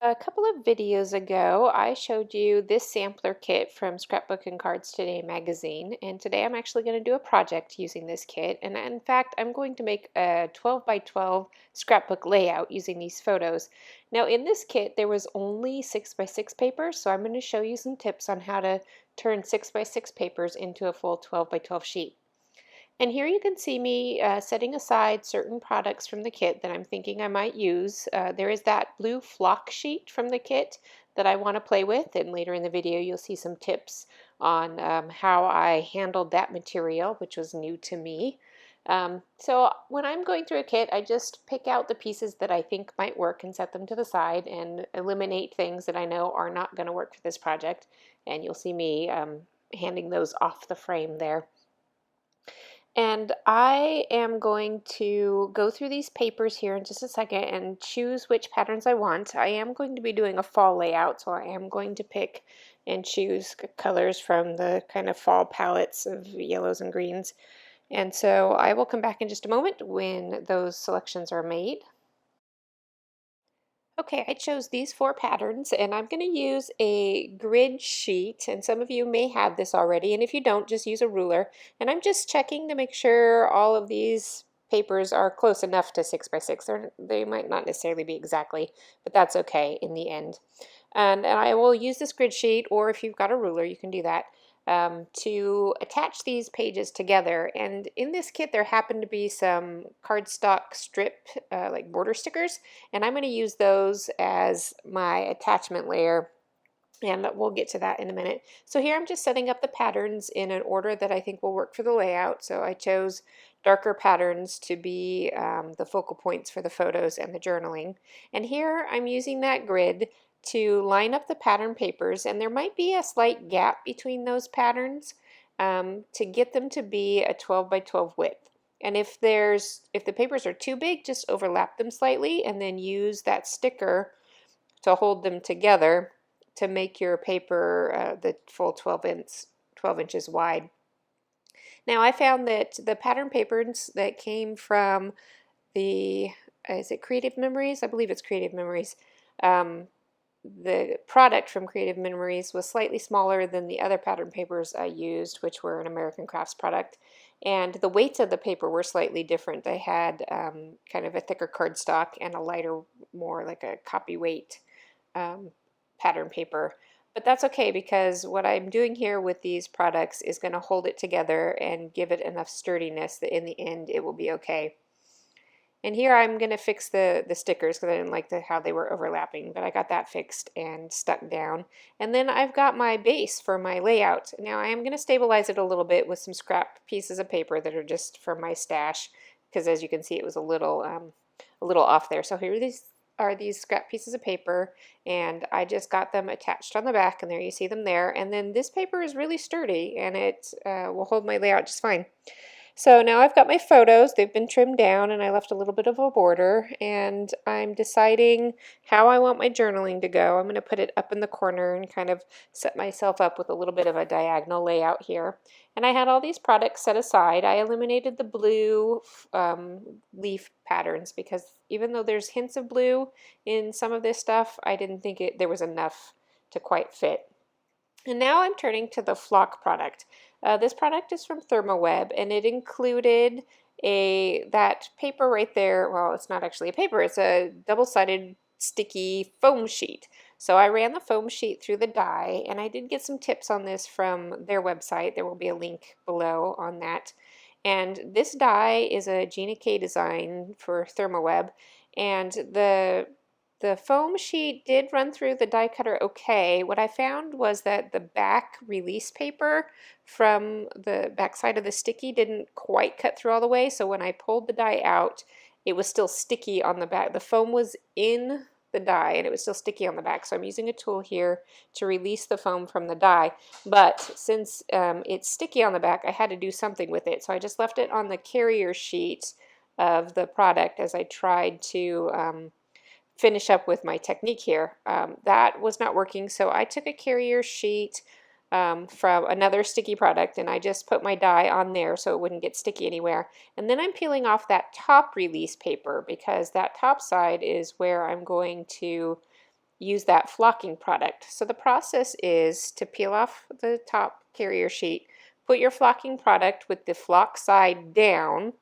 A couple of videos ago, I showed you this sampler kit from Scrapbook and Cards Today magazine, and today I'm actually going to do a project using this kit, and in fact I'm going to make a 12 by 12 scrapbook layout using these photos. Now in this kit there was only 6 by 6 paper, so I'm going to show you some tips on how to turn 6 by 6 papers into a full 12 by 12 sheet. And here you can see me setting aside certain products from the kit that I'm thinking I might use. There is that blue flock sheet from the kit that I want to play with, and later in the video you'll see some tips on how I handled that material, which was new to me. So when I'm going through a kit, I just pick out the pieces that I think might work and set them to the side and eliminate things that I know are not going to work for this project. And you'll see me handing those off the frame there. And I am going to go through these papers here in just a second and choose which patterns I want. I am going to be doing a fall layout, so I am going to pick and choose colors from the kind of fall palettes of yellows and greens. And so I will come back in just a moment when those selections are made. Okay, I chose these 4 patterns and I'm going to use a grid sheet, and some of you may have this already, and if you don't, just use a ruler. And I'm just checking to make sure all of these papers are close enough to 6 by 6. They might not necessarily be exactly, but that's okay in the end. And I will use this grid sheet, or if you've got a ruler, you can do that, to attach these pages together. And in this kit there happen to be some cardstock strip like border stickers, and I'm going to use those as my attachment layer, and we'll get to that in a minute. So here I'm just setting up the patterns in an order that I think will work for the layout. So I chose darker patterns to be the focal points for the photos and the journaling. And here I'm using that grid to line up the pattern papers, and there might be a slight gap between those patterns to get them to be a 12 by 12 width. And if the papers are too big, just overlap them slightly and then use that sticker to hold them together to make your paper the full 12 inches wide. Now I found that the pattern papers that came from is it Creative Memories? I believe it's Creative Memories. The product from Creative Memories was slightly smaller than the other pattern papers I used, which were an American Crafts product, and the weights of the paper were slightly different. They had kind of a thicker cardstock and a lighter, more like a copy weight pattern paper. But that's okay, because what I'm doing here with these products is going to hold it together and give it enough sturdiness that in the end it will be okay. And here I'm going to fix the stickers because I didn't like how they were overlapping, but I got that fixed and stuck down. And then I've got my base for my layout. Now I am going to stabilize it a little bit with some scrap pieces of paper that are just from my stash, because as you can see it was a little off there. So here are these scrap pieces of paper, and I just got them attached on the back, and there you see them there. And then this paper is really sturdy and it will hold my layout just fine. So now I've got my photos. They've been trimmed down and I left a little bit of a border, and I'm deciding how I want my journaling to go. I'm going to put it up in the corner and kind of set myself up with a little bit of a diagonal layout here. And I had all these products set aside. I eliminated the blue leaf patterns because even though there's hints of blue in some of this stuff, I didn't think there was enough to quite fit. And now I'm turning to the flock product. This product is from Therm-O-Web, and it included that paper right there. Well, it's not actually a paper, it's a double-sided sticky foam sheet. So I ran the foam sheet through the die, and I did get some tips on this from their website. There will be a link below on that. And this die is a Gina K design for Therm-O-Web, and the foam sheet did run through the die cutter okay. What I found was that the back release paper from the back side of the sticky didn't quite cut through all the way, so when I pulled the die out, it was still sticky on the back. The foam was in the die and it was still sticky on the back, so I'm using a tool here to release the foam from the die. But since it's sticky on the back, I had to do something with it, so I just left it on the carrier sheet of the product as I tried to finish up with my technique here. That was not working, so I took a carrier sheet from another sticky product and I just put my die on there so it wouldn't get sticky anywhere. And then I'm peeling off that top release paper because that top side is where I'm going to use that flocking product. So the process is to peel off the top carrier sheet, put your flocking product with the flock side down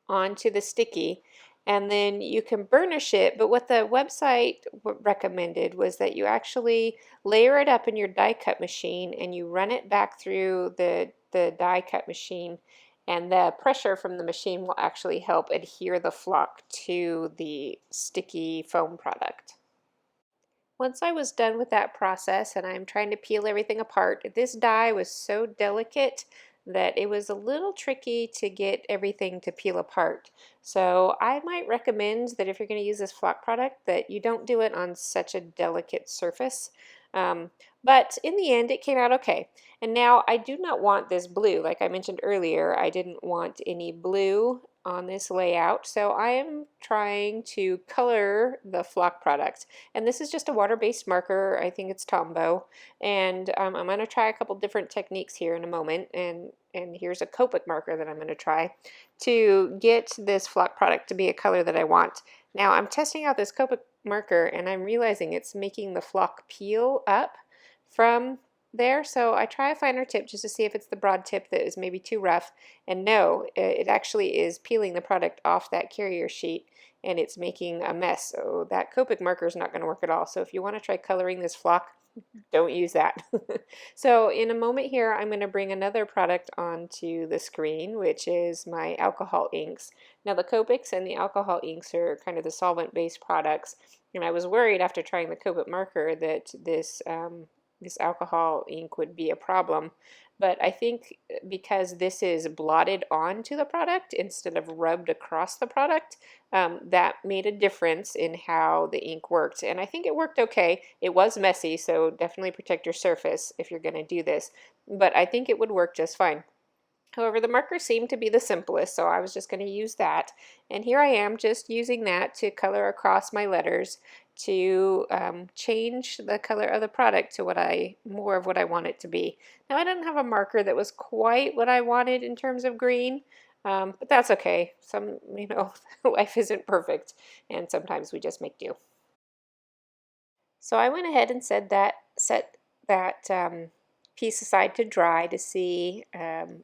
onto the sticky, and then you can burnish it. But what the website recommended was that you actually layer it up in your die cut machine and you run it back through the die cut machine, and the pressure from the machine will actually help adhere the flock to the sticky foam product. Once I was done with that process and I'm trying to peel everything apart, this die was so delicate that it was a little tricky to get everything to peel apart. So I might recommend that if you're going to use this flock product that you don't do it on such a delicate surface. But in the end it came out okay. And now I do not want this blue. Like I mentioned earlier, I didn't want any blue on this layout, so I am trying to color the flock product. And this is just a water-based marker. I think it's Tombow. And I'm going to try a couple different techniques here in a moment. And here's a Copic marker that I'm going to try to get this flock product to be a color that I want. Now I'm testing out this Copic marker and I'm realizing it's making the flock peel up from there. So I try a finer tip just to see if it's the broad tip that is maybe too rough. And no, it actually is peeling the product off that carrier sheet and it's making a mess. So that Copic marker is not going to work at all. So if you want to try coloring this flock, don't use that. So in a moment here, I'm going to bring another product onto the screen, which is my alcohol inks. Now the Copics and the alcohol inks are kind of the solvent-based products. And I was worried after trying the Copic marker that this alcohol ink would be a problem, but I think because this is blotted onto the product instead of rubbed across the product, that made a difference in how the ink worked, and I think it worked okay. It was messy, so definitely protect your surface if you're going to do this, but I think it would work just fine. However, the marker seemed to be the simplest, so I was just going to use that. And here I am just using that to color across my letters to change the color of the product to more of what I want it to be. Now I didn't have a marker that was quite what I wanted in terms of green, but that's okay. Life isn't perfect, and sometimes we just make do. So I went ahead and set that piece aside to dry to see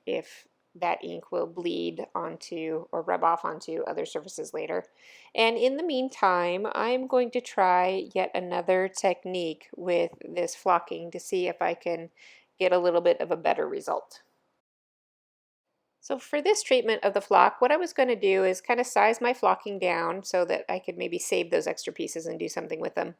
if that ink will bleed onto or rub off onto other surfaces later. And in the meantime, I'm going to try yet another technique with this flocking to see if I can get a little bit of a better result. So for this treatment of the flock, what I was going to do is kind of size my flocking down so that I could maybe save those extra pieces and do something with them.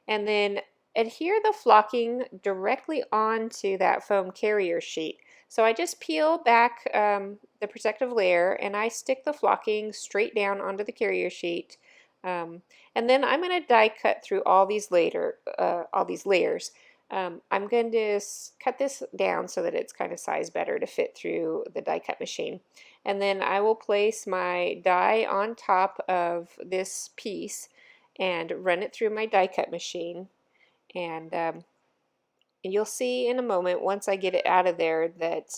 And then adhere the flocking directly onto that foam carrier sheet. So I just peel back the protective layer and I stick the flocking straight down onto the carrier sheet. And then I'm going to die cut through all these layers. I'm going to cut this down so that it's kind of sized better to fit through the die cut machine. And then I will place my die on top of this piece and run it through my die cut machine. And you'll see in a moment once I get it out of there that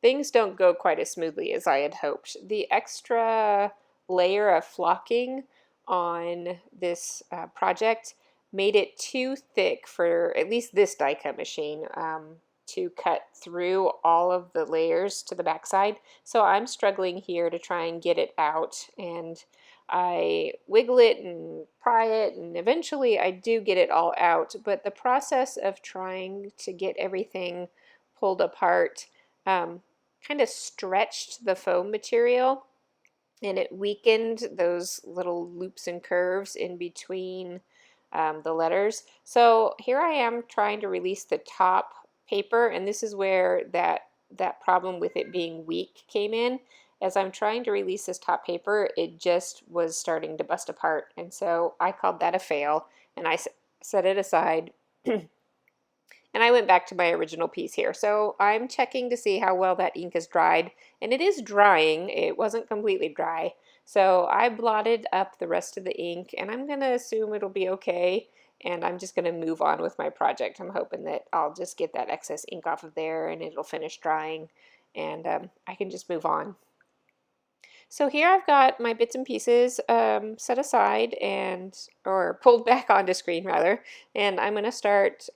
things don't go quite as smoothly as I had hoped. The extra layer of flocking on this project made it too thick for at least this die cut machine to cut through all of the layers to the backside. So I'm struggling here to try and get it out, and I wiggle it and pry it, and eventually I do get it all out, but the process of trying to get everything pulled apart kind of stretched the foam material, and it weakened those little loops and curves in between the letters. So here I am trying to release the top paper, and this is where that problem with it being weak came in. As I'm trying to release this top paper, it just was starting to bust apart, and so I called that a fail, and I set it aside. And I went back to my original piece here. So I'm checking to see how well that ink is dried, and it is drying. It wasn't completely dry. So I blotted up the rest of the ink, and I'm going to assume it'll be okay, and I'm just going to move on with my project. I'm hoping that I'll just get that excess ink off of there and it'll finish drying, and I can just move on. So here I've got my bits and pieces set aside or pulled back onto screen rather, and I'm going to start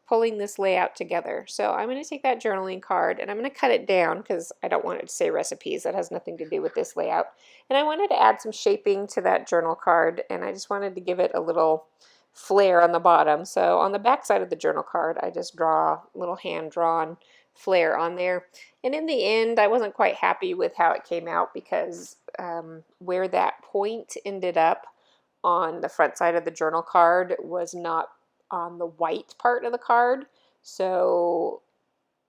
pulling this layout together. So I'm going to take that journaling card and I'm going to cut it down because I don't want it to say recipes. That has nothing to do with this layout. And I wanted to add some shaping to that journal card, and I just wanted to give it a little flare on the bottom. So on the back side of the journal card, I just draw a little hand-drawn flare on there. And in the end, I wasn't quite happy with how it came out because where that point ended up on the front side of the journal card was not on the white part of the card. So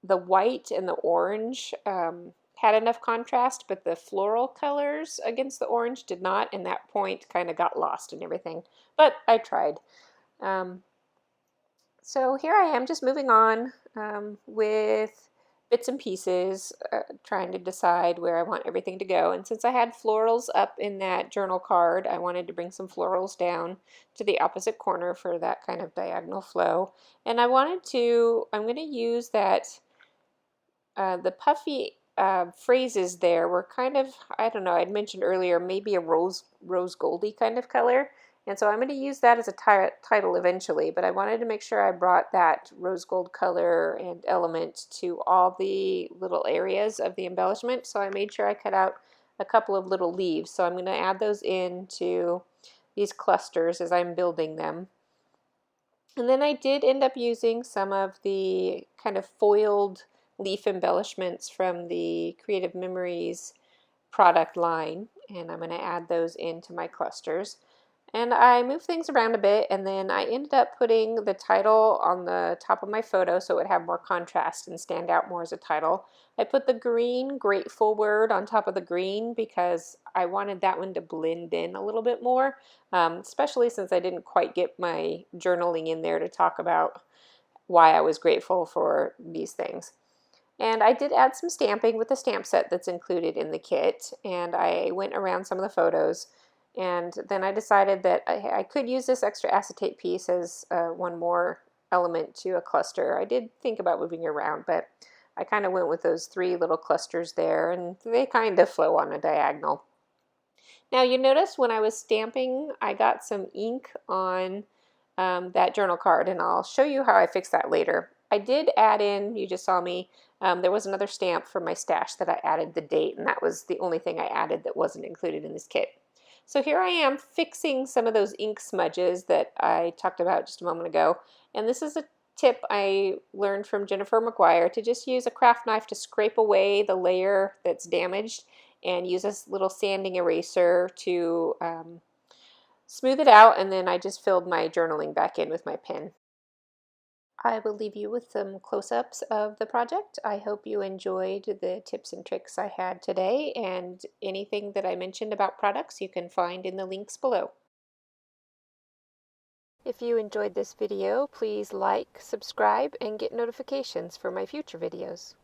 the white and the orange had enough contrast, but the floral colors against the orange did not, and that point kind of got lost and everything. But I tried. So here I am just moving on with bits and pieces, trying to decide where I want everything to go. And since I had florals up in that journal card, I wanted to bring some florals down to the opposite corner for that kind of diagonal flow. And I'm going to use that, the puffy phrases there were kind of, I don't know, I'd mentioned earlier, maybe a rose goldy kind of color. And so I'm going to use that as a title eventually, but I wanted to make sure I brought that rose gold color and element to all the little areas of the embellishment. So I made sure I cut out a couple of little leaves. So I'm going to add those into these clusters as I'm building them. And then I did end up using some of the kind of foiled leaf embellishments from the Creative Memories product line, and I'm going to add those into my clusters. And I moved things around a bit, and then I ended up putting the title on the top of my photo so it would have more contrast and stand out more as a title. I put the green grateful word on top of the green because I wanted that one to blend in a little bit more, especially since I didn't quite get my journaling in there to talk about why I was grateful for these things. And I did add some stamping with the stamp set that's included in the kit, and I went around some of the photos. And then I decided that I could use this extra acetate piece as one more element to a cluster. I did think about moving it around, but I kind of went with those three little clusters there, and they kind of flow on a diagonal. Now you notice when I was stamping, I got some ink on that journal card, and I'll show you how I fixed that later. I did add in, you just saw me, there was another stamp from my stash that I added the date, and that was the only thing I added that wasn't included in this kit. So here I am fixing some of those ink smudges that I talked about just a moment ago. And this is a tip I learned from Jennifer McGuire, to just use a craft knife to scrape away the layer that's damaged and use a little sanding eraser to smooth it out. And then I just filled my journaling back in with my pen. I will leave you with some close-ups of the project. I hope you enjoyed the tips and tricks I had today, and anything that I mentioned about products you can find in the links below. If you enjoyed this video, please like, subscribe, and get notifications for my future videos.